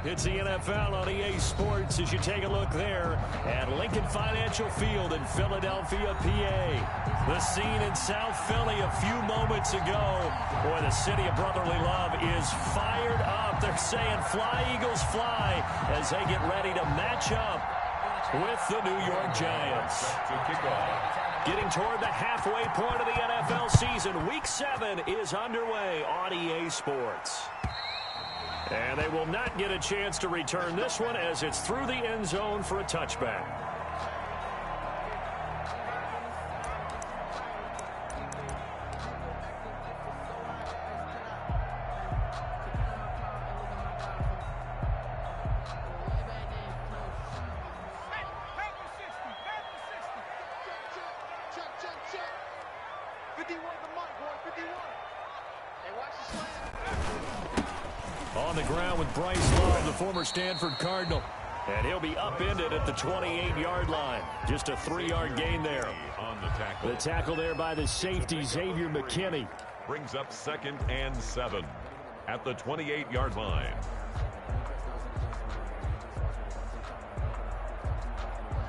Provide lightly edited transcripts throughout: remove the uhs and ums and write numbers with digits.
It's the NFL on EA Sports as you take a look there at Lincoln Financial Field in Philadelphia, PA. The scene in South Philly a few moments ago. Boy, the city of brotherly love is fired up. They're saying, "Fly, Eagles, fly," as they get ready to match up with the New York Giants. Getting toward the halfway point of the NFL season, Week 7 is underway on EA Sports. And they will not get a chance to return this one as it's through the end zone for a touchback. On the ground with Bryce Love, the former Stanford Cardinal. And he'll be upended at the 28-yard line. Just a 3-yard gain there. The tackle there by the safety, Xavier McKinney. Brings up 2nd and 7 at the 28-yard line.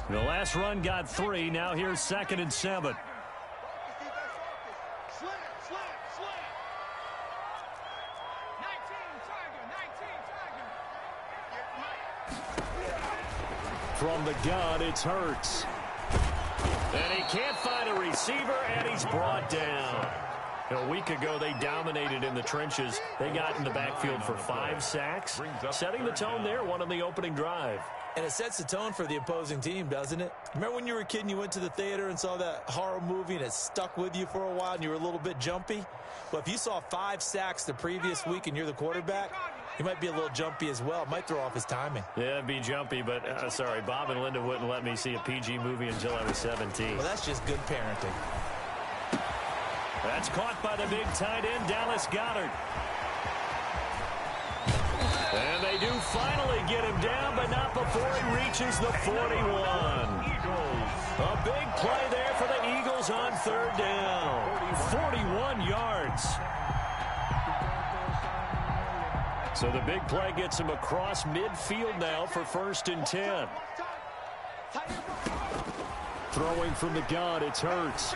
The last run got 3. Now here's 2nd and 7. From the gun, it's Hurts. And he can't find a receiver, and he's brought down. A week ago, they dominated in the trenches. They got in the backfield for 5 sacks, setting the tone there, one on the opening drive. And it sets the tone for the opposing team, doesn't it? Remember when you were a kid and you went to the theater and saw that horror movie and it stuck with you for a while and you were a little bit jumpy? Well, if you saw 5 sacks the previous week and you're the quarterback, he might be a little jumpy as well. Might throw off his timing. Yeah, it'd be jumpy, but sorry, Bob and Linda wouldn't let me see a PG movie until I was 17. Well, that's just good parenting. That's caught by the big tight end, Dallas Goedert. And they do finally get him down, but not before he reaches the 41. A big play there for the Eagles on 3rd down. 41 yards. So the big play gets him across midfield now for 1st and 10. Throwing from the gun, it's Hurts.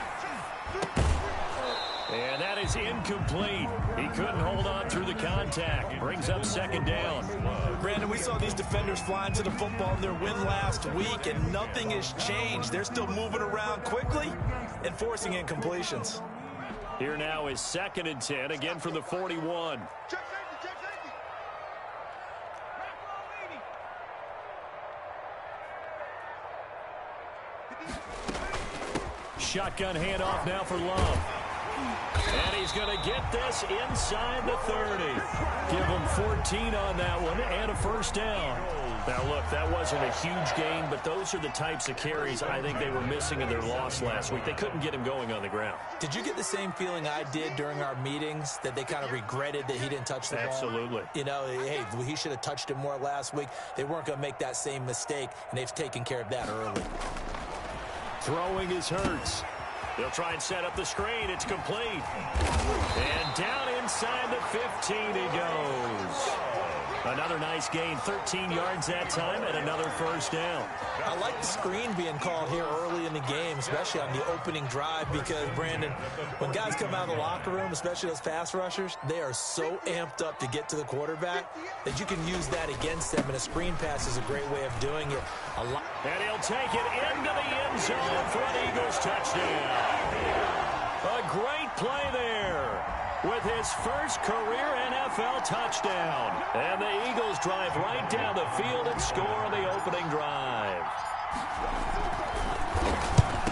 And that is incomplete. He couldn't hold on through the contact. Brings up 2nd down. Brandon, we saw these defenders flying to the football in their win last week, and nothing has changed. They're still moving around quickly and forcing incompletions. Here now is 2nd and 10, again from the 41. Shotgun handoff now for Love. And he's going to get this inside the 30. Give him 14 on that one and a 1st down. Now, look, that wasn't a huge gain, but those are the types of carries I think they were missing in their loss last week. They couldn't get him going on the ground. Did you get the same feeling I did during our meetings, that they kind of regretted that he didn't touch the ball? Absolutely. You know, hey, he should have touched it more last week. They weren't going to make that same mistake, and they've taken care of that early. Throwing is Hurts. They'll try and set up the screen. It's complete. And down inside the 15 he goes. Another nice gain, 13 yards that time, and another 1st down. I like the screen being called here early in the game, especially on the opening drive, because, Brandon, when guys come out of the locker room, especially those pass rushers, they are so amped up to get to the quarterback that you can use that against them, and a screen pass is a great way of doing it. And he'll take it into the end zone for an Eagles touchdown. A great play there with his first career NFL touchdown. And the Eagles drive right down the field and score on the opening drive.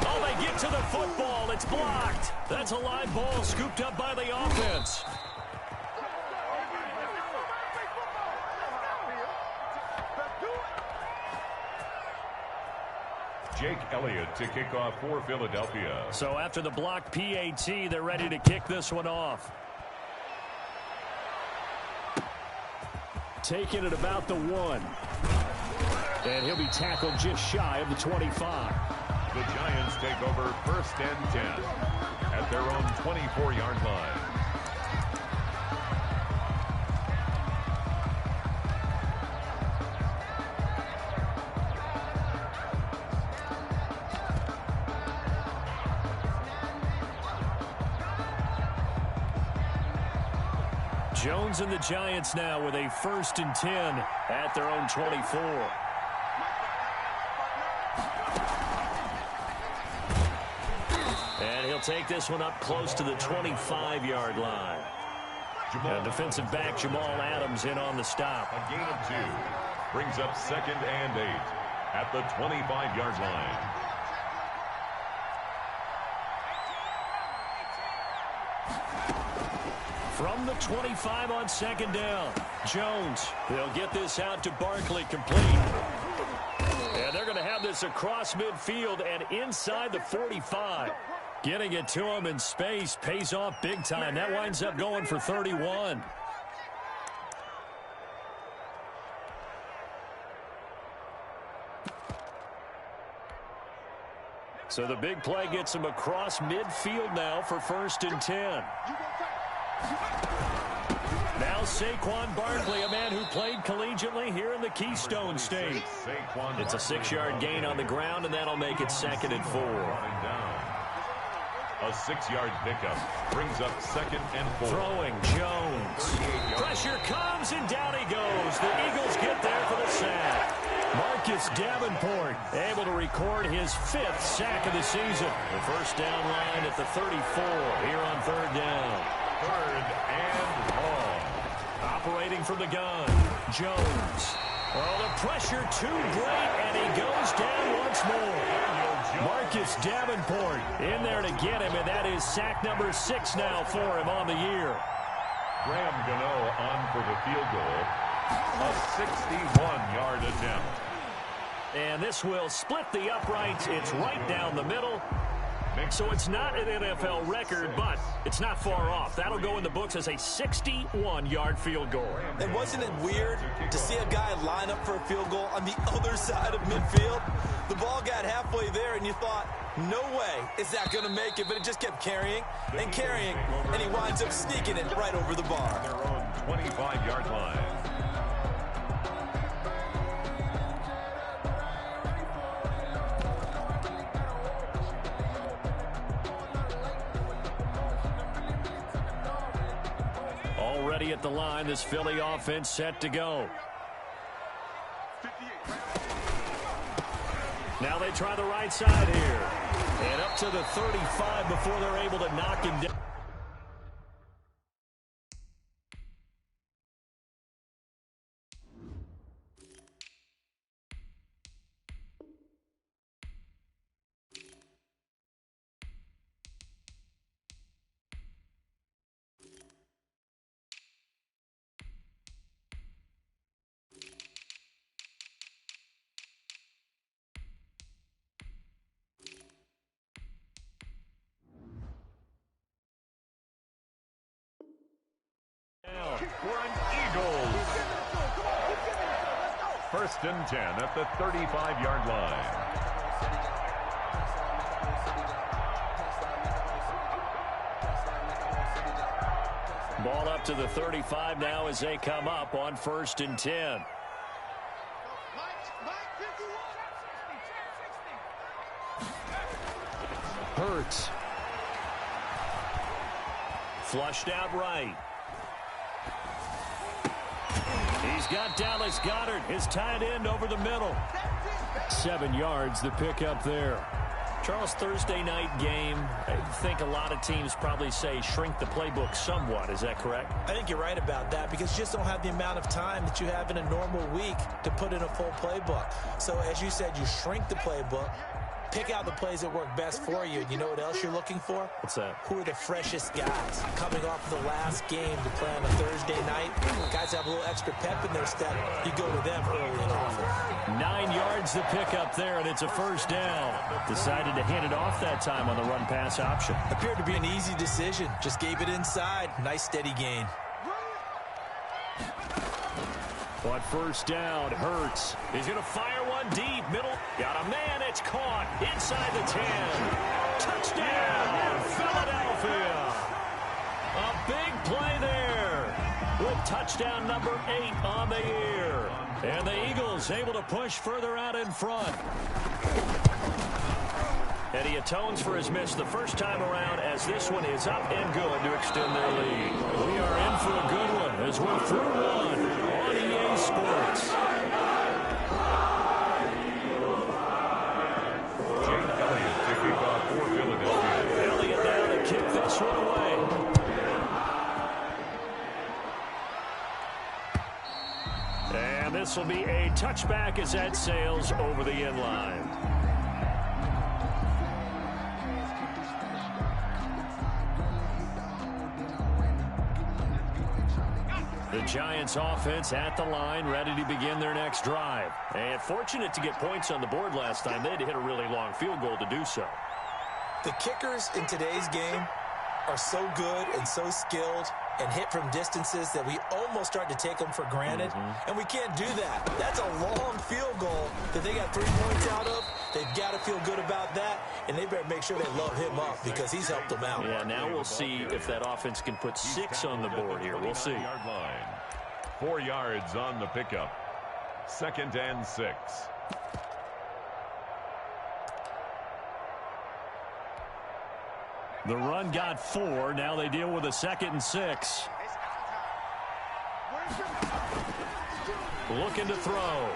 Oh, they get to the football. It's blocked. That's a live ball scooped up by the offense. Jake Elliott to kick off for Philadelphia. So after the blocked PAT, they're ready to kick this one off. Taking it about the 1. And he'll be tackled just shy of the 25. The Giants take over 1st and 10 at their own 24-yard line. Jones and the Giants now with a 1st and 10 at their own 24. And he'll take this one up close to the 25-yard line. And defensive back Jamal Adams in on the stop. A gain of 2 brings up 2nd and 8 at the 25-yard line. From the 25 on 2nd down, Jones. They'll get this out to Barkley, complete. And they're going to have this across midfield and inside the 45. Getting it to him in space pays off big time. That winds up going for 31. So the big play gets him across midfield now for 1st and 10. Now Saquon Barkley, a man who played collegiately here in the Keystone State. It's a 6-yard gain on the ground, and that'll make it 2nd and 4. A 6-yard pickup brings up 2nd and 4. Throwing Jones. Pressure comes, and down he goes. The Eagles get there for the sack. Marcus Davenport able to record his 5th sack of the season. The first down line at the 34 here on 3rd down. 3rd and long. Operating from the gun, Jones. Oh, the pressure too great, and he goes down once more. Marcus Davenport in there to get him, and that is sack number 6 now for him on the year. Graham Gano on for the field goal. A 61-yard attempt. And this will split the uprights. It's right down the middle. So it's not an NFL record, but it's not far off. That'll go in the books as a 61-yard field goal. And wasn't it weird to see a guy line up for a field goal on the other side of midfield? The ball got halfway there, and you thought, no way is that going to make it, but it just kept carrying and carrying, and he winds up sneaking it right over the bar. Their own 25-yard line. Already at the line, this Philly offense set to go. Now they try the right side here. And up to the 35 before they're able to knock him down. For an Eagles. 1st and 10 at the 35-yard line. Ball up to the 35 now as they come up on 1st and 10. Hurts. Flushed out right. He's got Dallas Goedert, his tight end, over the middle. 7 yards, the pickup there. Charles, Thursday night game, I think a lot of teams probably say shrink the playbook somewhat. Is that correct? I think you're right about that because you just don't have the amount of time that you have in a normal week to put in a full playbook. So, as you said, you shrink the playbook, pick out the plays that work best for you. You know what else you're looking for? What's that? Who are the freshest guys coming off the last game to play on a Thursday night? Guys have a little extra pep in their step. You go to them early and often. 9 yards the pickup there, and it's a 1st down. Decided to hand it off that time on the run-pass option. Appeared to be an easy decision. Just gave it inside. Nice steady gain. On 1st down, Hurts. He's going to fire one deep. Middle. Got a man. It's caught. Inside the 10. Touchdown, Philadelphia. A big play there with touchdown number 8 on the year. And the Eagles able to push further out in front. And he atones for his miss the first time around as this one is up and good to extend their lead. We are in for a good one. as we're through one on EA Sports. Jake Elliott to kick off for Philadelphia. Elliott now to kick this one away. And this will be a touchback as that sails over the end line. The Giants offense at the line, ready to begin their next drive. And fortunate to get points on the board last time. They had to hit a really long field goal to do so. The kickers in today's game are so good and so skilled and hit from distances that we almost start to take them for granted. And we can't do that. That's a long field goal that they got 3 points out of. They've got to feel good about that, and they better make sure they load him up because he's helped them out. Yeah, now we'll see if that offense can put 6 on the board here. We'll see. 4 yards on the pickup. 2nd and 6. The run got 4. Now they deal with a 2nd and 6. Looking to throw.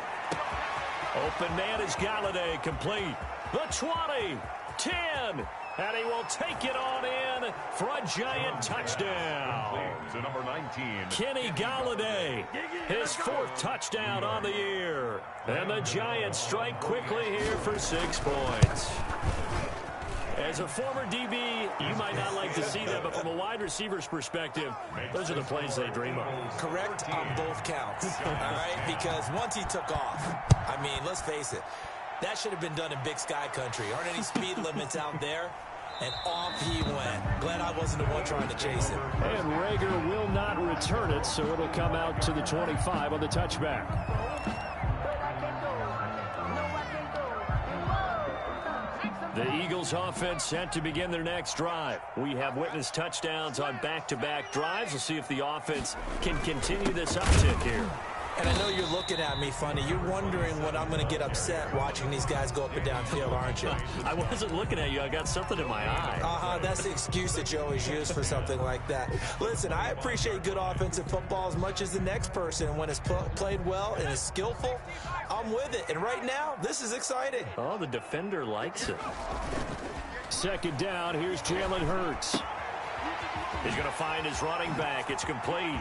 Open man is Galladay, complete. The 20, 10, and he will take it on in for a Giant touchdown. To number 19. Kenny Galladay, his 4th touchdown on the year. And the Giants strike quickly here for 6 points. As a former DB, you might not like to see that, but from a wide receiver's perspective, those are the plays they dream of. Correct on both counts, all right? Because once he took off, I mean, let's face it, that should have been done in Big Sky country. Aren't any speed limits out there? And off he went. Glad I wasn't the one trying to chase him. And Rager will not return it, so it'll come out to the 25 on the touchback. The Eagles offense set to begin their next drive. We have witnessed touchdowns on back-to-back drives. We'll see if the offense can continue this uptick here. And I know you're looking at me funny. You're wondering when I'm going to get upset watching these guys go up and down field, aren't you? I wasn't looking at you. I got something in my eye. That's the excuse that you always use for something like that. Listen, I appreciate good offensive football as much as the next person. And when it's played well and is skillful, I'm with it. And right now, this is exciting. Oh, the defender likes it. 2nd down. Here's Jalen Hurts. He's going to find his running back. It's complete.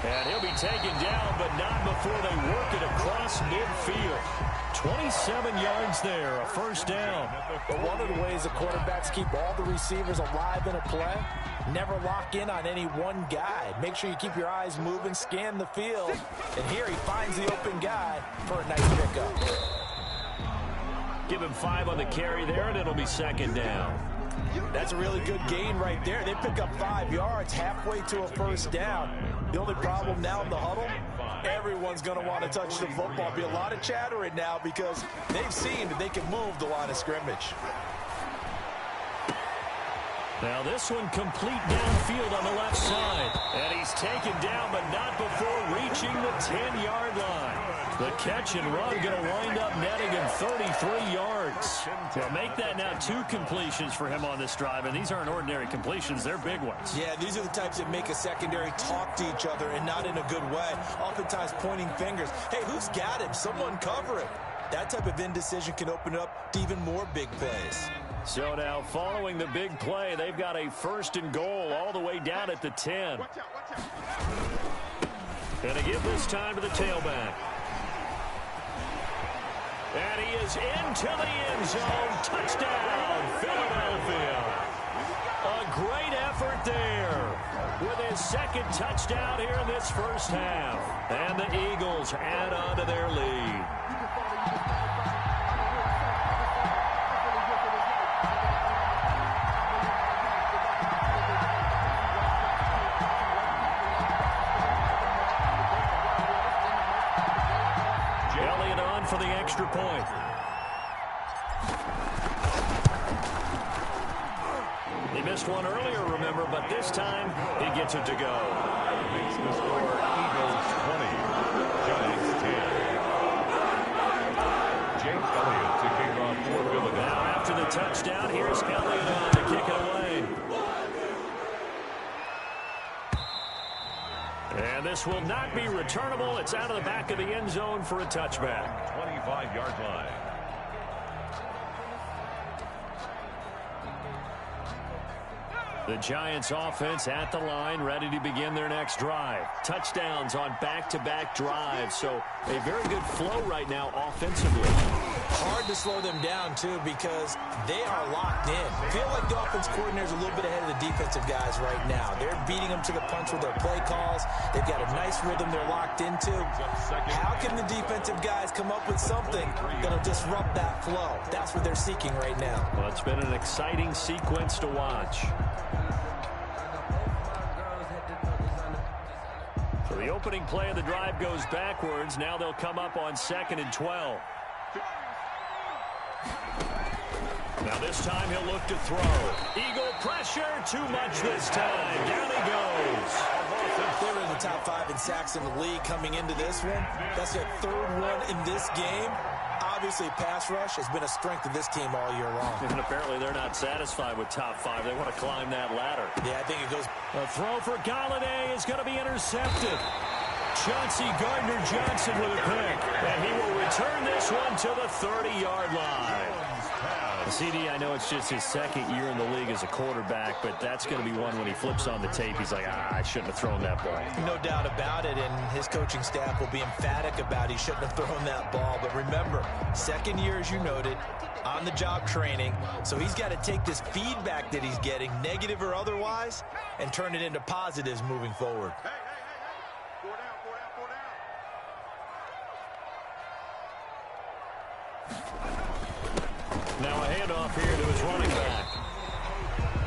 And he'll be taken down, but not before they work it across midfield. 27 yards there, a 1st down. But one of the ways the quarterbacks keep all the receivers alive in a play, never lock in on any one guy. Make sure you keep your eyes moving, scan the field. And here he finds the open guy for a nice pickup. Give him 5 on the carry there, and it'll be 2nd down. That's a really good gain right there. They pick up 5 yards halfway to a 1st down. The only problem now in the huddle, everyone's going to want to touch the football. Be a lot of chattering now because they've seen that they can move the line of scrimmage. Now this one complete downfield on the left side. And he's taken down, but not before reaching the 10-yard line. The catch and run going to wind up netting him 33 yards. They'll make that now 2 completions for him on this drive, and these aren't ordinary completions. They're big ones. Yeah, these are the types that make a secondary talk to each other and not in a good way. Oftentimes pointing fingers. Hey, who's got him? Someone cover him. That type of indecision can open up to even more big plays. So now following the big play, they've got a 1st and goal all the way down at the 10. And to give this time to the tailback. And he is into the end zone. Touchdown, Philadelphia. A great effort there with his 2nd touchdown here in this 1st half. And the Eagles add on to their lead. Elliott on for the extra point. He missed one earlier, remember, but this time he gets it to go. Makes the score Eagles 20, Giants 10. Jake Elliott to kick off for Philadelphia. Now after the touchdown, here's Elliott on to kick it away. And this will not be returnable. It's out of the back of the end zone for a touchback. 25-yard line. The Giants offense at the line, ready to begin their next drive. Touchdowns on back-to-back drives, so a very good flow right now offensively. Hard to slow them down, too, because they are locked in. I feel like the offense coordinator is a little bit ahead of the defensive guys right now. They're beating them to the punch with their play calls. They've got a nice rhythm they're locked into. How can the defensive guys come up with something that'll disrupt that flow? That's what they're seeking right now. Well, it's been an exciting sequence to watch. So the opening play of the drive goes backwards. Now they'll come up on 2nd and 12. Now this time he'll look to throw. Eagle pressure, too much this time. Down he goes. They were in the top 5 in sacks in the league coming into this one. That's their 3rd one in this game. Obviously, pass rush has been a strength of this team all year long. And apparently they're not satisfied with top 5. They want to climb that ladder. Yeah, I think it goes. A throw for Galladay is going to be intercepted. Chauncey Gardner-Johnson with a pick. And he will return this one to the 30-yard line. CD, I know it's just his 2nd year in the league as a quarterback, but that's going to be one when he flips on the tape. He's like, I shouldn't have thrown that ball. No doubt about it, and his coaching staff will be emphatic about he shouldn't have thrown that ball. But remember, 2nd year, as you noted, on-the-job training. So he's got to take this feedback that he's getting, negative or otherwise, and turn it into positives moving forward. Now a handoff here to his running back.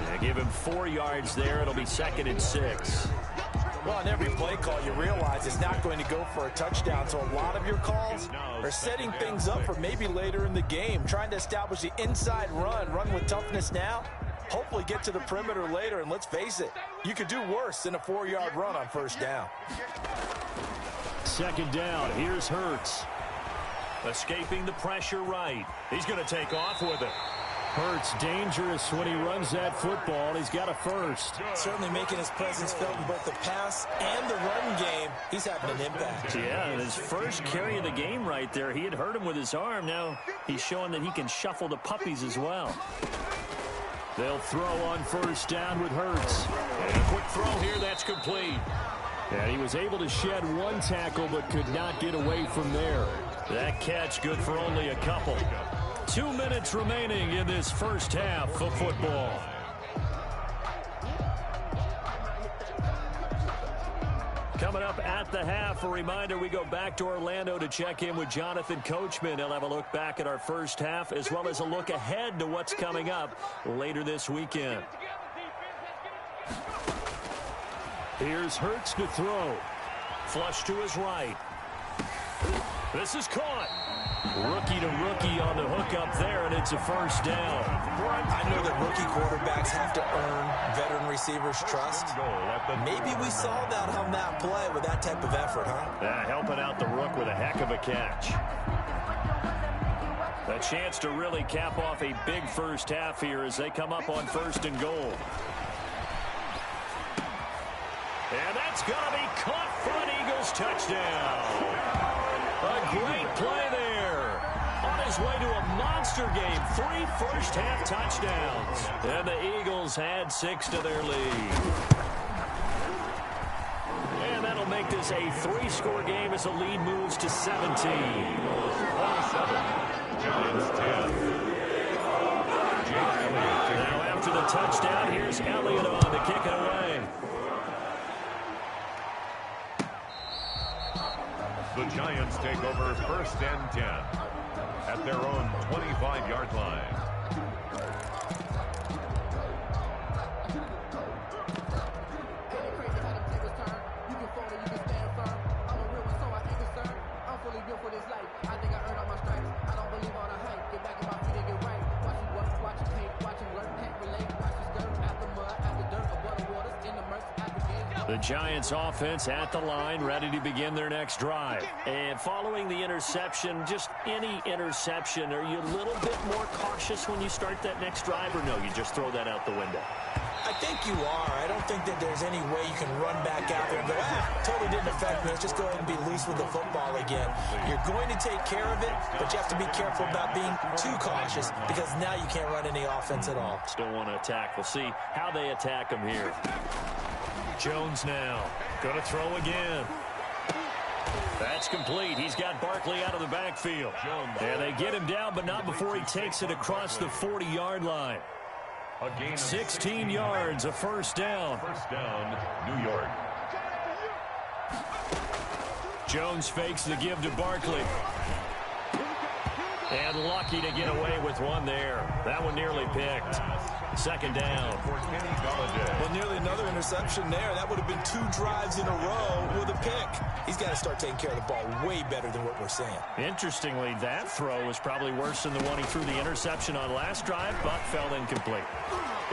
They give him 4 yards there. It'll be 2nd and 6. Well, on every play call, you realize it's not going to go for a touchdown. So a lot of your calls are setting things up for maybe later in the game, trying to establish the inside run with toughness now, hopefully get to the perimeter later. And let's face it, you could do worse than a 4-yard run on 1st down. 2nd down. Here's Hurts. Escaping the pressure right. He's going to take off with it. Hurts dangerous when he runs that football. He's got a first. Certainly making his presence felt in both the pass and the run game. He's having an impact. Yeah, and his first carry of the game right there. He had hurt him with his arm. Now he's showing that he can shuffle the puppies as well. They'll throw on 1st down with Hurts. And a quick throw here. That's complete. And he was able to shed 1 tackle but could not get away from there. That catch good for only a couple. 2 minutes remaining in this 1st half of football. Coming up at the half, a reminder, we go back to Orlando to check in with Jonathan Coachman. He'll have a look back at our 1st half as well as a look ahead to what's coming up later this weekend. Here's Hurts to throw. Flush to his right. This is caught. Rookie to rookie on the hook up there, and it's a 1st down. I know that rookie quarterbacks have to earn veteran receivers' trust. Maybe we saw that on that play with that type of effort, huh? Yeah, helping out the rook with a heck of a catch. A chance to really cap off a big 1st half here as they come up on 1st and goal. And that's going to be caught for an Eagles touchdown. A great play there. On his way to a monster game. 3 first-half touchdowns. And the Eagles had 6 to their lead. And that'll make this a 3-score game as the lead moves to 17. 27. Giants 10. Now after the touchdown, here's Elliott on to kick it away. The Giants take over 1st and 10 at their own 25-yard line. The Giants offense at the line, ready to begin their next drive. And following the interception, just any interception, are you a little bit more cautious when you start that next drive, or no, you just throw that out the window? I think you are. I don't think that there's any way you can run back out there and go, totally didn't affect me. Let's just go ahead and be loose with the football again. You're going to take care of it, but you have to be careful about being too cautious because now you can't run any offense at all. Still want to attack. We'll see how they attack him here. Jones now going to throw again. That's complete. He's got Barkley out of the backfield. And they get him down, but not before he takes it across the 40-yard line. 16 yards, a first down. First down, New York. Jones fakes the give to Barkley. And lucky to get away with one there. That one nearly picked. Second down. Well, nearly another interception there. That would have been 2 drives in a row with a pick. He's got to start taking care of the ball way better than what we're seeing. Interestingly, that throw was probably worse than the one he threw the interception on last drive, but fell incomplete.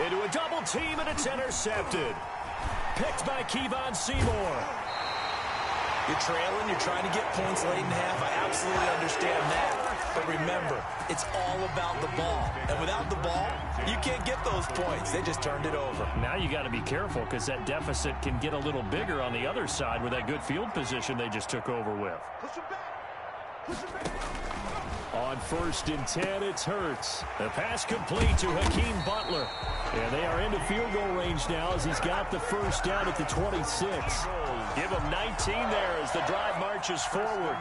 Into a double team, and it's intercepted. Picked by Kevon Seymour. You're trailing, you're trying to get points late in half. I absolutely understand that. But remember, it's all about the ball. And without the ball, you can't get those points. They just turned it over. Now you got to be careful because that deficit can get a little bigger on the other side with that good field position they just took over with. On 1st and 10, it's Hurts. The pass complete to Hakeem Butler. And they are into field goal range now as he's got the first down at the 26. Give him 19 there as the drive marches forward.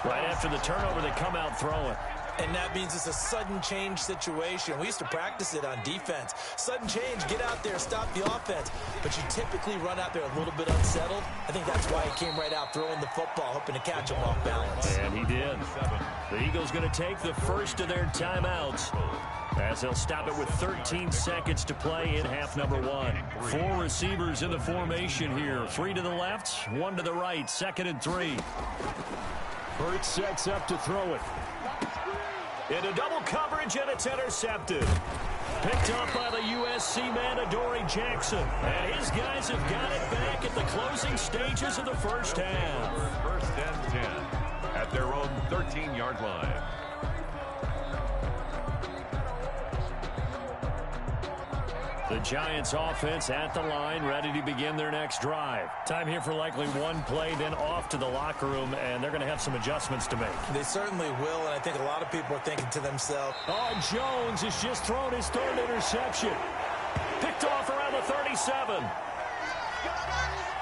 Right after the turnover, they come out throwing. And that means it's a sudden change situation. We used to practice it on defense. Sudden change, get out there, stop the offense. But you typically run out there a little bit unsettled. I think that's why he came right out throwing the football, hoping to catch him off balance. And he did. The Eagles going to take the first of their timeouts, as they'll stop it with 13 seconds to play in half number 1. 4 receivers in the formation here. 3 to the left, 1 to the right. 2nd and 3. Hurts sets up to throw it. Into double coverage, and it's intercepted. Picked up by the USC man, Adoree Jackson. And his guys have got it back at the closing stages of the first half. First and 10 at their own 13-yard line. The Giants offense at the line, ready to begin their next drive. Time here for likely one play, then off to the locker room, and they're going to have some adjustments to make. They certainly will, and I think a lot of people are thinking to themselves, Jones has just thrown his 3rd interception. Picked off around the 37.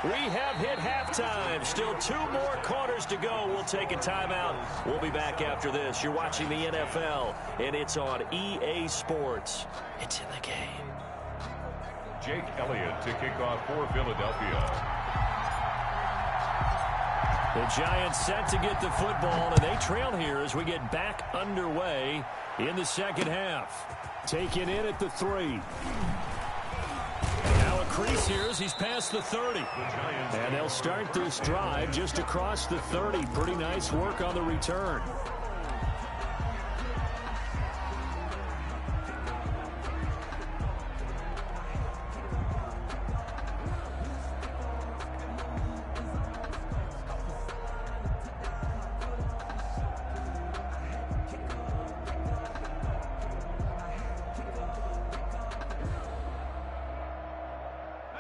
We have hit halftime. Still 2 more quarters to go. We'll take a timeout. We'll be back after this. You're watching the NFL, and it's on EA Sports. It's in the game. Jake Elliott to kick off for Philadelphia. The Giants set to get the football, and they trail here as we get back underway in the second half. Taken in at the 3. Now a crease here as he's past the 30. And they'll start this drive just across the 30. Pretty nice work on the return.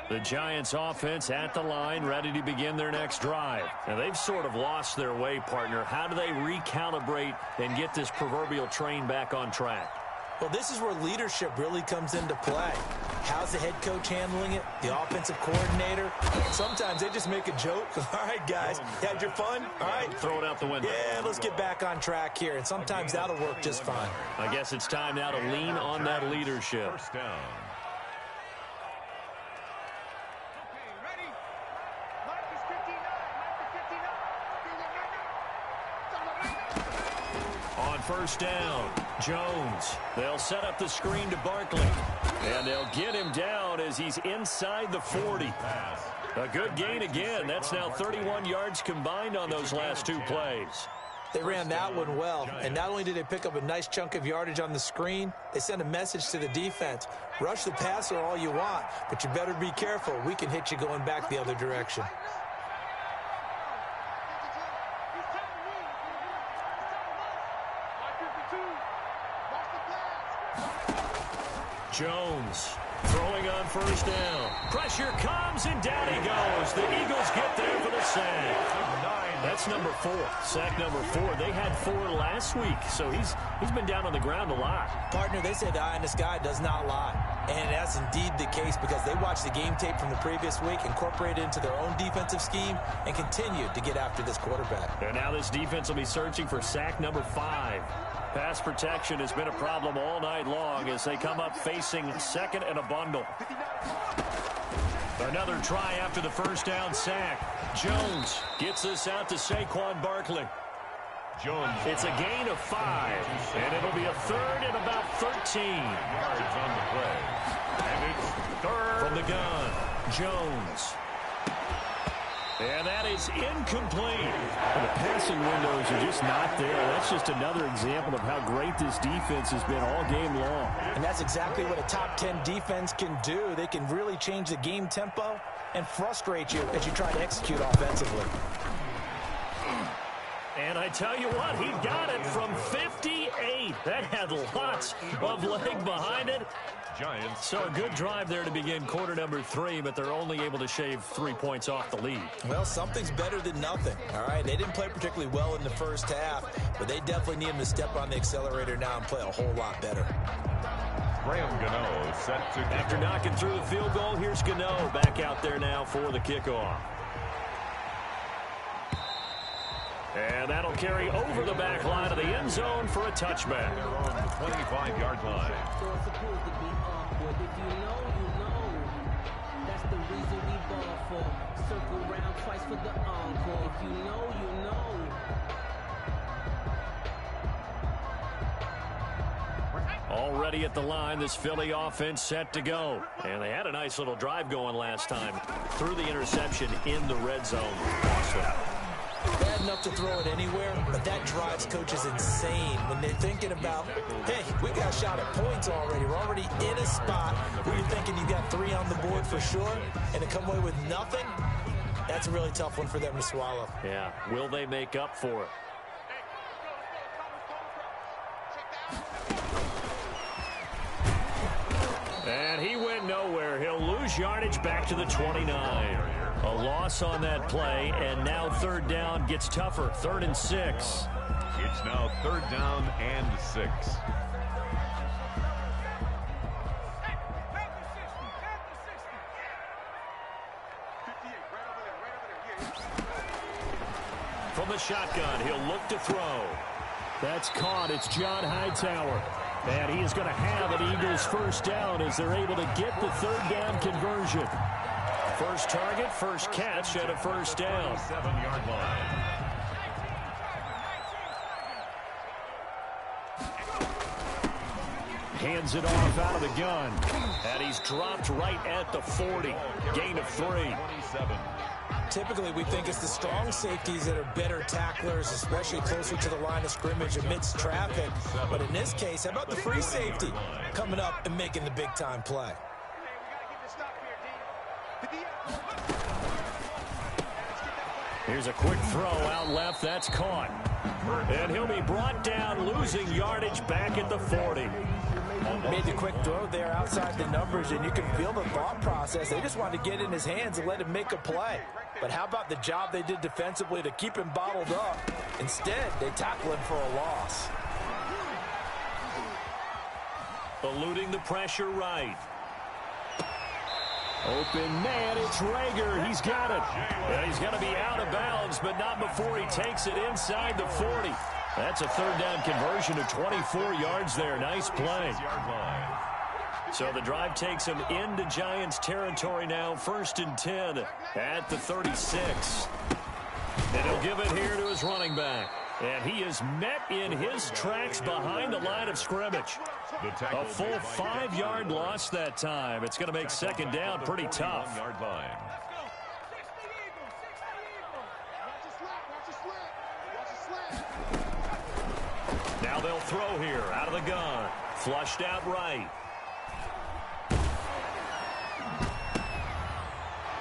The Giants offense at the line, ready to begin their next drive. Now, they've sort of lost their way, partner. How do they recalibrate and get this proverbial train back on track? Well, this is where leadership really comes into play. How's the head coach handling it? The offensive coordinator? Sometimes they just make a joke. All right, guys, you had your fun? All right. Throw it out the window. Yeah, let's get back on track here. And sometimes that'll work just fine. I guess it's time now to lean on that leadership. First down. First down, Jones. They'll set up the screen to Barkley. And they'll get him down as he's inside the 40. A good gain again. That's now 31 yards combined on those last 2 plays. They ran that one well, and not only did they pick up a nice chunk of yardage on the screen, they sent a message to the defense. Rush the passer all you want, but you better be careful. We can hit you going back the other direction. Jones throwing on on first down. Pressure comes, and down he goes. The Eagles get there for the sack. That's number 4. Sack number 4. They had 4 last week, so he's been down on the ground a lot. Partner, they say the eye in the sky does not lie. And that's indeed the case because they watched the game tape from the previous week, incorporated it into their own defensive scheme, and continued to get after this quarterback. And now this defense will be searching for sack number 5. Pass protection has been a problem all night long as they come up facing second and a bundle. Another try after the first down sack. Jones gets this out to Saquon Barkley. Jones. It's a gain of 5, and it'll be a third and about 13. Yards on the play. And it's third. From the gun, Jones. And that is incomplete. The passing windows are just not there. That's just another example of how great this defense has been all game long. And that's exactly what a top 10 defense can do. They can really change the game tempo and frustrate you as you try to execute offensively. And I tell you what, he got it from 58. That had lots of leg behind it. Giants. So a good drive there to begin quarter number 3, but they're only able to shave 3 points off the lead. Well, something's better than nothing, all right? They didn't play particularly well in the first half, but they definitely need him to step on the accelerator now and play a whole lot better. Graham Gano set to kick. After knocking through the field goal, here's Gano back out there now for the kickoff. And that'll carry over the back line of the end zone for a touchback. They're on the 25-yard line. So it's supposed to be awkward. If you know, you know. That's the reason we ball for. Circle round twice for the encore. If you know, you know. Already at the line, this Philly offense set to go. And they had a nice little drive going last time. Through the interception in the red zone. Bad enough to throw it anywhere, but that drives coaches insane when they're thinking about, hey, we got a shot at points already. We're already in a spot where you're thinking you got 3 on the board for sure, and to come away with nothing, that's a really tough one for them to swallow. Yeah, will they make up for it? And he went nowhere. He'll lose yardage back to the 29. A loss on that play, and now third down gets tougher. 3rd and 6. It's now 3rd down and 6. From the shotgun, he'll look to throw. That's caught. It's John Hightower. And he is going to have an Eagles first down as they're able to get the 3rd down conversion. First target, first catch, and a first down. 7-yard line. Hands it off out of the gun. And he's dropped right at the 40. Gain of 3. 27. Typically, we think it's the strong safeties that are better tacklers, especially closer to the line of scrimmage amidst traffic. But in this case, how about the free safety coming up and making the big-time play? Here's a quick throw out left. That's caught. And he'll be brought down, losing yardage back at the 40. Made the quick throw there outside the numbers, and you can feel the thought process. They just wanted to get in his hands and let him make a play. But how about the job they did defensively to keep him bottled up? Instead, they tackle him for a loss. Eluding the pressure right. Open man, it's Rager. He's got it. Yeah, he's got to be out of bounds, but not before he takes it inside the 40. That's a 3rd down conversion of 24 yards there. Nice play. So the drive takes him into Giants territory now. 1st and 10 at the 36. And he'll give it here to his running back. And he is met in his tracks behind the line of scrimmage. A full 5-yard loss that time. It's going to make 2nd down pretty tough. Now they'll throw here out of the gun. Flushed out right.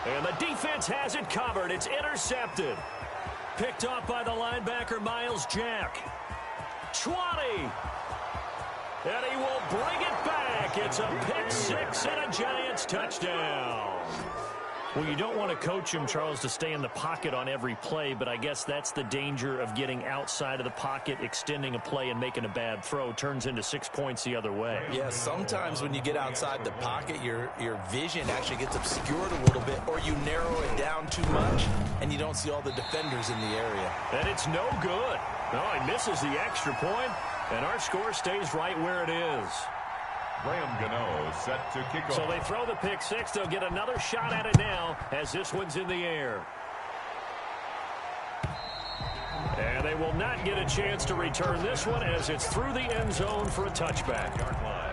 And the defense has it covered. It's intercepted. Picked off by the linebacker, Miles Jack. 20. And he will bring it back. It's a pick six and a Giants touchdown. Well, you don't want to coach him, Charles, to stay in the pocket on every play, but I guess that's the danger of getting outside of the pocket, extending a play, and making a bad throw. Turns into 6 points the other way. Yeah, sometimes when you get outside the pocket, your vision actually gets obscured a little bit, or you narrow it down too much, and you don't see all the defenders in the area. And it's no good. No, he misses the extra point, and our score stays right where it is. Graham Gano set to kick off. So they throw the pick six. They'll get another shot at it now as this one's in the air. And they will not get a chance to return this one as it's through the end zone for a touchback. Yard line.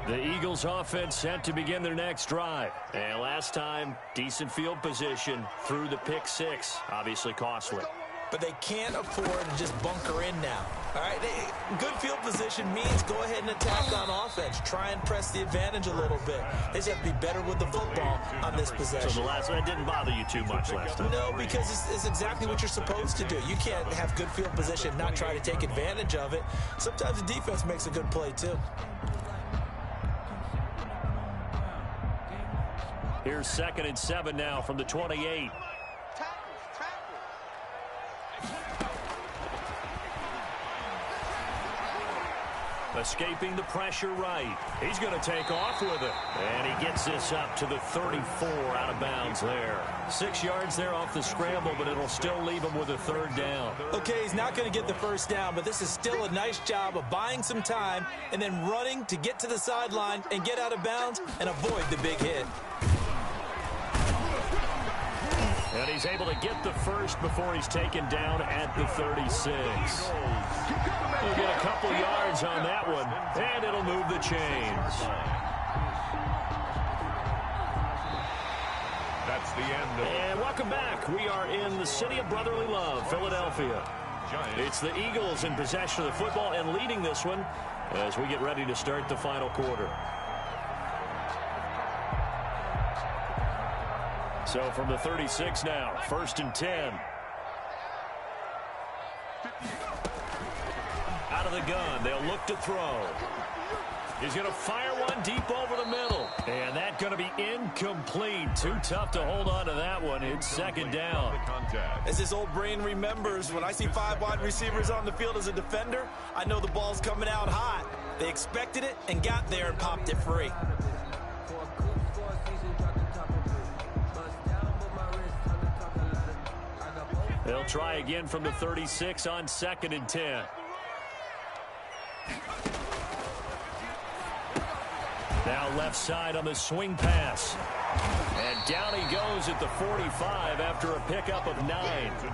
The Eagles offense set to begin their next drive. And last time, decent field position through the pick six. Obviously costly. But they can't afford to just bunker in now. All right, good field position means go ahead and attack on offense. Try and press the advantage a little bit. They just have to be better with the football on this possession. So that didn't bother you too much last time? No, because it's exactly what you're supposed to do. You can't have good field position and not try to take advantage of it. Sometimes the defense makes a good play, too. Here's 2nd and 7 now from the 28. Escaping the pressure right. He's going to take off with it. And he gets this up to the 34 out of bounds there. 6 yards there off the scramble, but it'll still leave him with a 3rd down. Okay, he's not going to get the 1st down, but this is still a nice job of buying some time and then running to get to the sideline and get out of bounds and avoid the big hit. And he's able to get the 1st before he's taken down at the 36. He'll get a couple yards on that one, and it'll move the chains. That's the end of And welcome back. We are in the city of brotherly love, Philadelphia. It's the Eagles in possession of the football and leading this one as we get ready to start the final quarter. So from the 36 now, 1st and 10. Out of the gun, they'll look to throw. He's going to fire one deep over the middle. And that's going to be incomplete. Too tough to hold on to that one. It's 2nd down. As this old brain remembers, when I see 5 wide receivers on the field as a defender, I know the ball's coming out hot. They expected it and got there and popped it free. They'll try again from the 36 on 2nd and 10. Now left side on the swing pass. And down he goes at the 45 after a pickup of 9.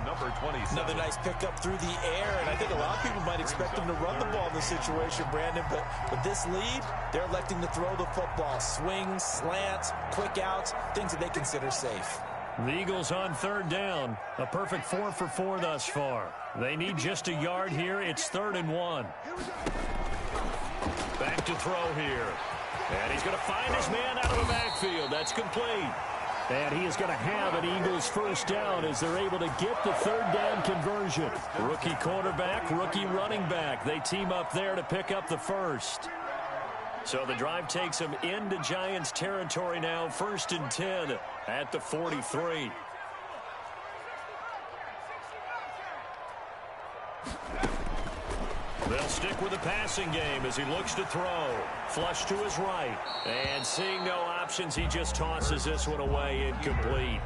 Number 27. Another nice pickup through the air, and I think a lot of people might expect him to run the ball in this situation, Brandon, but with this lead, they're electing to throw the football. Swings, slants, quick outs, things that they consider safe. The Eagles on 3rd down. A perfect 4 for 4 thus far. They need just a yard here. It's 3rd and 1. Back to throw here. And he's going to find his man out of the backfield. That's complete. And he is going to have an Eagles 1st down as they're able to get the 3rd down conversion. Rookie quarterback, rookie running back. They team up there to pick up the 1st. So the drive takes him into Giants territory now. 1st and 10 at the 43. They'll stick with the passing game as he looks to throw. Flush to his right. And seeing no options, he just tosses this one away, incomplete.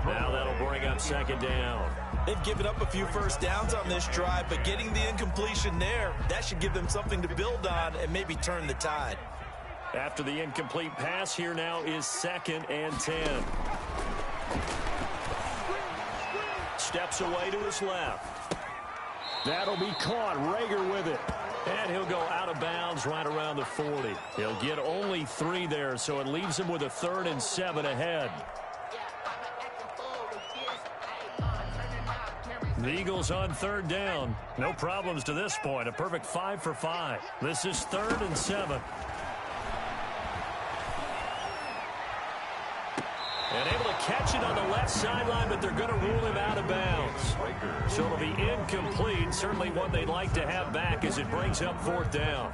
Now that'll bring up 2nd down. They've given up a few 1st downs on this drive, but getting the incompletion there, that should give them something to build on and maybe turn the tide. After the incomplete pass, here now is 2nd and 10. Steps away to his left. That'll be caught. Rager with it. And he'll go out of bounds right around the 40. He'll get only 3 there, so it leaves him with a 3rd and 7 ahead. The Eagles on third down. No problems to this point. A perfect 5 for 5. This is 3rd and 7. And able to catch it on the left sideline, but they're going to rule him out of bounds. So it'll be incomplete. Certainly one they'd like to have back as it brings up 4th down.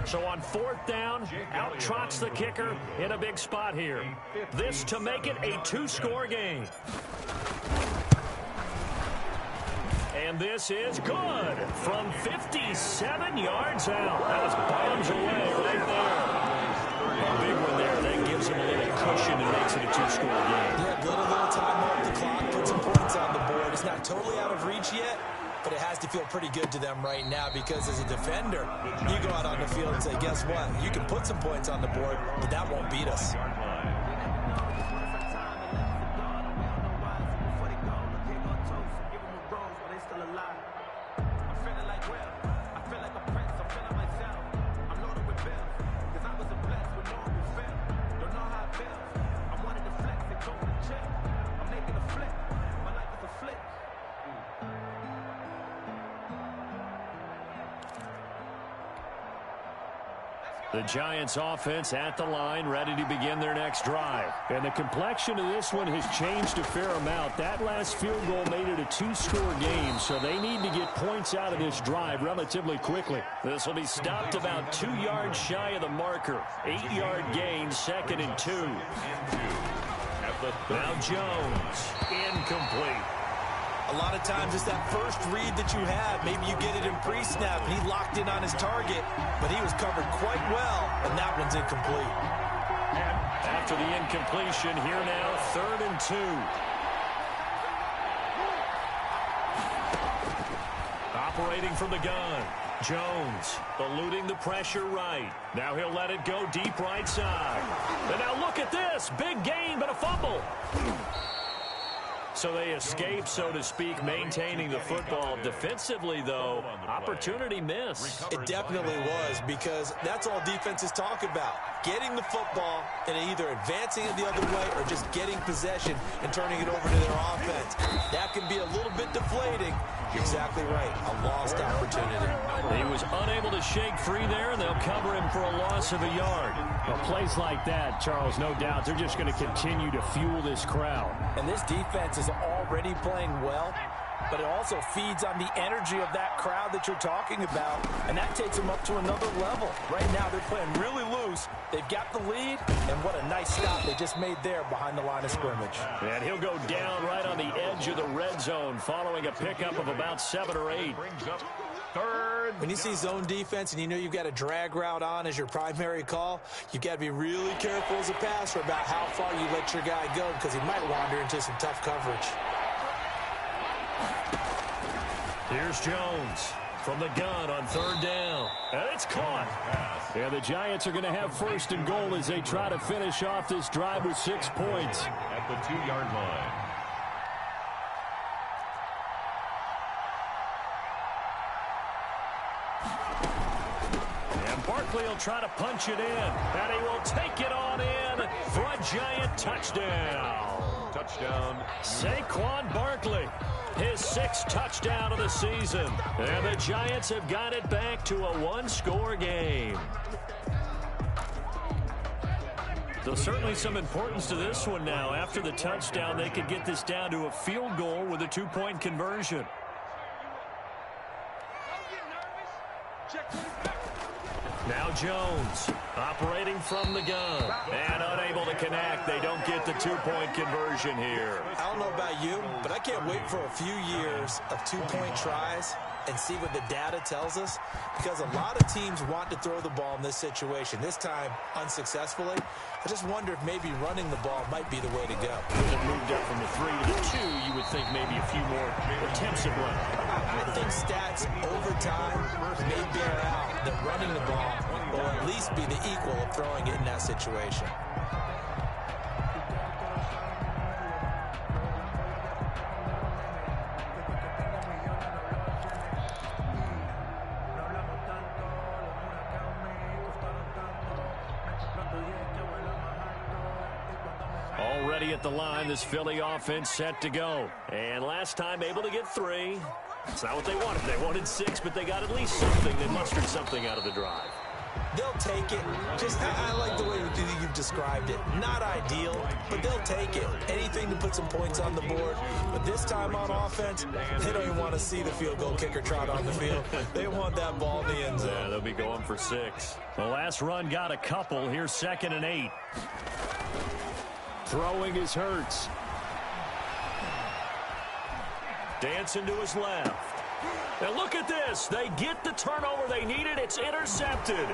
So on 4th down, out trots the kicker in a big spot here. This to make it a 2-score game. And this is good from 57 yards out. That was bombs away right there. A big one there. That gives him a little cushion and makes it a 2-score game. Yeah, little time off the clock, put some points on the board. It's not totally out of reach yet, but it has to feel pretty good to them right now because as a defender, you go out on the field and say, guess what? You can put some points on the board, but that won't beat us. The Giants offense at the line, ready to begin their next drive. And the complexion of this one has changed a fair amount. That last field goal made it a 2-score game, so they need to get points out of this drive relatively quickly. This will be stopped about 2 yards shy of the marker. 8-yard gain, 2nd and 2. Now Jones, incomplete. A lot of times it's that first read that you have. Maybe you get it in pre-snap, and he locked in on his target, but he was covered quite well, and that one's incomplete. After the incompletion, here now, 3rd and 2. Operating from the gun, Jones eluding the pressure right. Now he'll let it go deep right side. And now look at this, big gain, but a fumble. So they escape, so to speak, maintaining the football. Defensively, though, opportunity miss. It definitely was, because that's all defenses talk about. Getting the football and either advancing it the other way or just getting possession and turning it over to their offense. That can be a little bit deflating. You're exactly right. A lost opportunity. He was unable to shake free there, and they'll cover him for a loss of a yard. Well, plays like that, Charles, no doubt, they're just going to continue to fuel this crowd. And this defense is already playing well, but it also feeds on the energy of that crowd that you're talking about, and that takes them up to another level. Right now, they're playing really loose. They've got the lead, and what a nice stop they just made there behind the line of scrimmage. And he'll go down right on the edge of the red zone following a pickup of about 7 or 8. When you see zone defense and you know you've got a drag route on as your primary call, you've got to be really careful as a passer about how far you let your guy go, because he might wander into some tough coverage. Here's Jones from the gun on 3rd down. And it's caught. And the Giants are going to have 1st and goal as they try to finish off this drive with 6 points. At the 2-yard line. And Barkley will try to punch it in. And he will take it on in for a Giant touchdown. Touchdown. Saquon Barkley. His 6th touchdown of the season. And the Giants have got it back to a 1-score game. So certainly some importance to this one now. After the touchdown, they could get this down to a field goal with a 2-point conversion. Now Jones operating from the gun and unable to connect. They don't get the 2-point conversion here. I don't know about you, but I can't wait for a few years of 2-point tries and see what the data tells us, because a lot of teams want to throw the ball in this situation. This time, unsuccessfully. I just wonder if maybe running the ball might be the way to go. If it moved up from the 3 to the 2, you would think maybe a few more attempts at running. I think stats over time may bear out that running the ball will at least be the equal of throwing it in that situation. ready at the line. This Philly offense set to go. And last time able to get 3. It's not what they wanted. They wanted 6, but they got at least something. They mustered something out of the drive. They'll take it. I like the way you've described it. Not ideal, but they'll take it. Anything to put some points on the board. But this time on offense, they don't even want to see the field goal kicker trot on the field. They want that ball in the end zone. Yeah, they'll be going for 6. The last run got a couple. Here's 2nd and 8. Throwing is Hurts. Dancing to his left. And look at this. They get the turnover they needed. It's intercepted.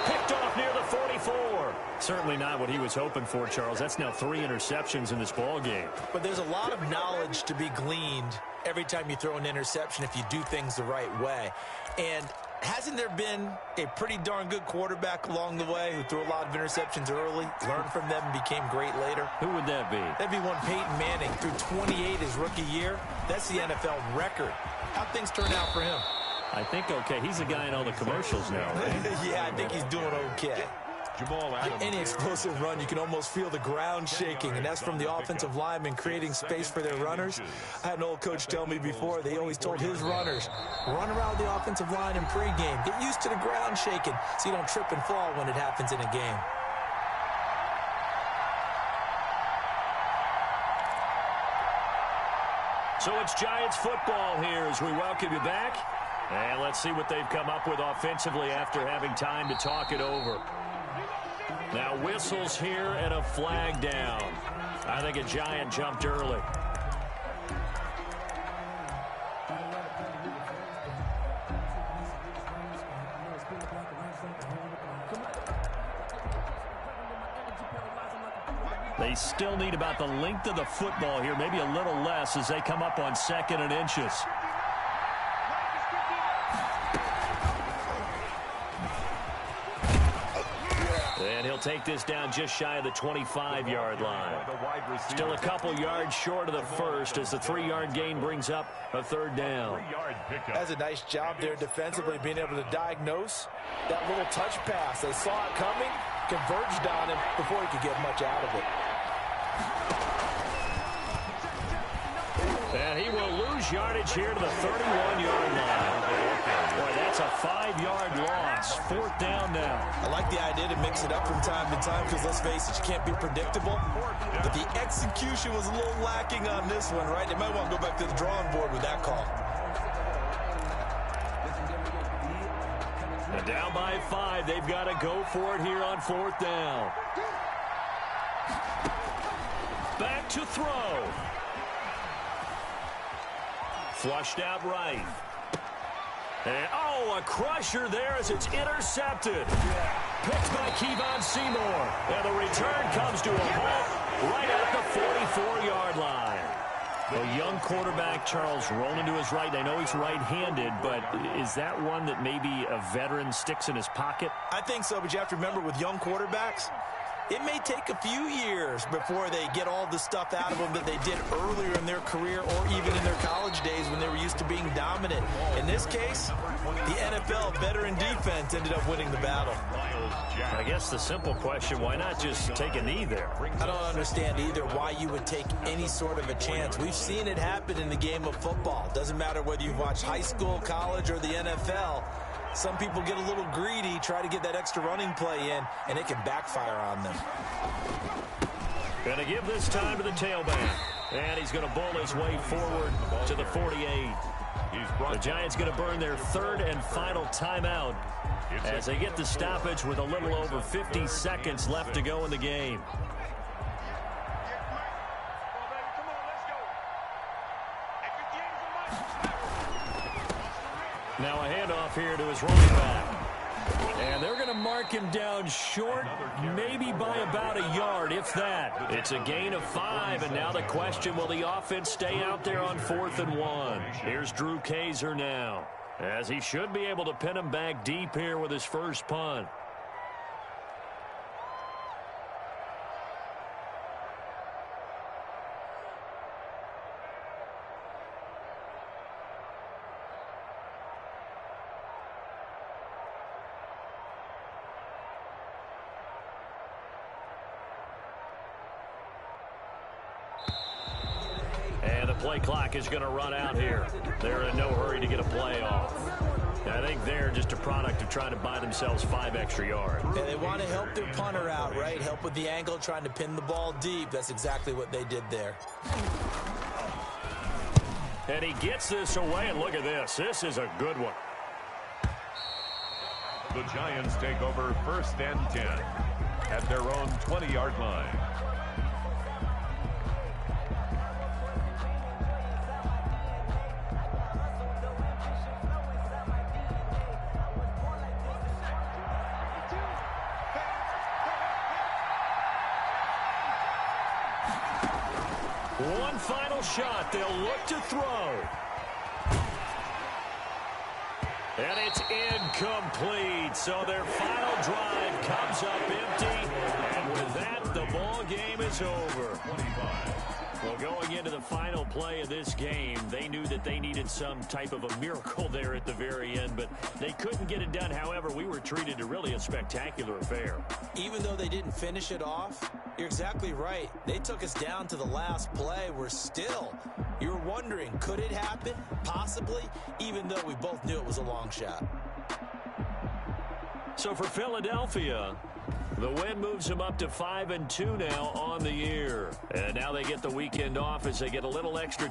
Picked off near the 44. Certainly not what he was hoping for, Charles. That's now 3 interceptions in this ball game. But there's a lot of knowledge to be gleaned every time you throw an interception if you do things the right way. And hasn't there been a pretty darn good quarterback along the way who threw a lot of interceptions early, learned from them, and became great later? Who would that be? That'd be one Peyton Manning. Threw 28 his rookie year. That's the NFL record. How'd things turn out for him? I think okay. He's a guy in all the commercials now, right? Yeah, I think he's doing okay. Jamal Adams. Any explosive run, you can almost feel the ground shaking, and that's from the offensive linemen creating space for their runners. I had an old coach tell me before, they always told his runners, run around the offensive line in pregame. Get used to the ground shaking so you don't trip and fall when it happens in a game. So it's Giants football here as we welcome you back. And let's see what they've come up with offensively after having time to talk it over. Now whistles here and a flag down. I think a Giant jumped early. They still need about the length of the football here, maybe a little less as they come up on 2nd and inches. And he'll take this down just shy of the 25-yard line. Still a couple yards short of the first as the 3-yard gain brings up a 3rd down. That's a nice job there defensively, being able to diagnose that little touch pass. They saw it coming, converged on him before he could get much out of it. And he will lose yardage here to the 31-yard line. Boy, that's a 5-yard loss. 4th down now. I like the idea to mix it up from time to time because, let's face it, you can't be predictable. But the execution was a little lacking on this one, right? They might want to go back to the drawing board with that call. And down by 5. They've got to go for it here on 4th down. Back to throw. Flushed out right. And, a crusher there as it's intercepted. Picked by Kevon Seymour. And the return comes to a halt right at the 44-yard line. A young quarterback, Charles, rolling to his right. I know he's right-handed, but is that one that maybe a veteran sticks in his pocket? I think so, but you have to remember with young quarterbacks, it may take a few years before they get all the stuff out of them that they did earlier in their career or even in their college days when they were used to being dominant. In this case, the NFL veteran defense ended up winning the battle. I guess the simple question, why not just take a knee there? I don't understand either why you would take any sort of a chance. We've seen it happen in the game of football. Doesn't matter whether you've watched high school, college, or the NFL. Some people get a little greedy, try to get that extra running play in, and it can backfire on them. Going to give this time to the tailback. And he's going to bowl his way forward to the 48. The Giants going to burn their 3rd and final timeout as they get the stoppage with a little over 50 seconds left to go in the game. Now a handoff here to his running back. And they're going to mark him down short, maybe by about a yard, if that. It's a gain of 5, and now the question, will the offense stay out there on 4th and 1? Here's Drew Kaiser now, as he should be able to pin him back deep here with his first punt. play clock is going to run out here. They're in no hurry to get a play off. I think they're just a product of trying to buy themselves 5 extra yards. Yeah, they want to help their punter out, right? Help with the angle, trying to pin the ball deep. That's exactly what they did there. And he gets this away, and look at this. This is a good one. The Giants take over 1st and 10 at their own 20-yard line. One final shot. They'll look to throw. And it's incomplete. So their final drive comes up empty. And with that, the ball game is over. 25. Well, going into the final play of this game, they knew that they needed some type of a miracle there at the very end, but they couldn't get it done. However, we were treated to really a spectacular affair. Even though they didn't finish it off, you're exactly right. They took us down to the last play. You're wondering, could it happen? Possibly, even though we both knew it was a long shot. So for Philadelphia, the win moves them up to 5-2 now on the year. And now they get the weekend off as they get a little extra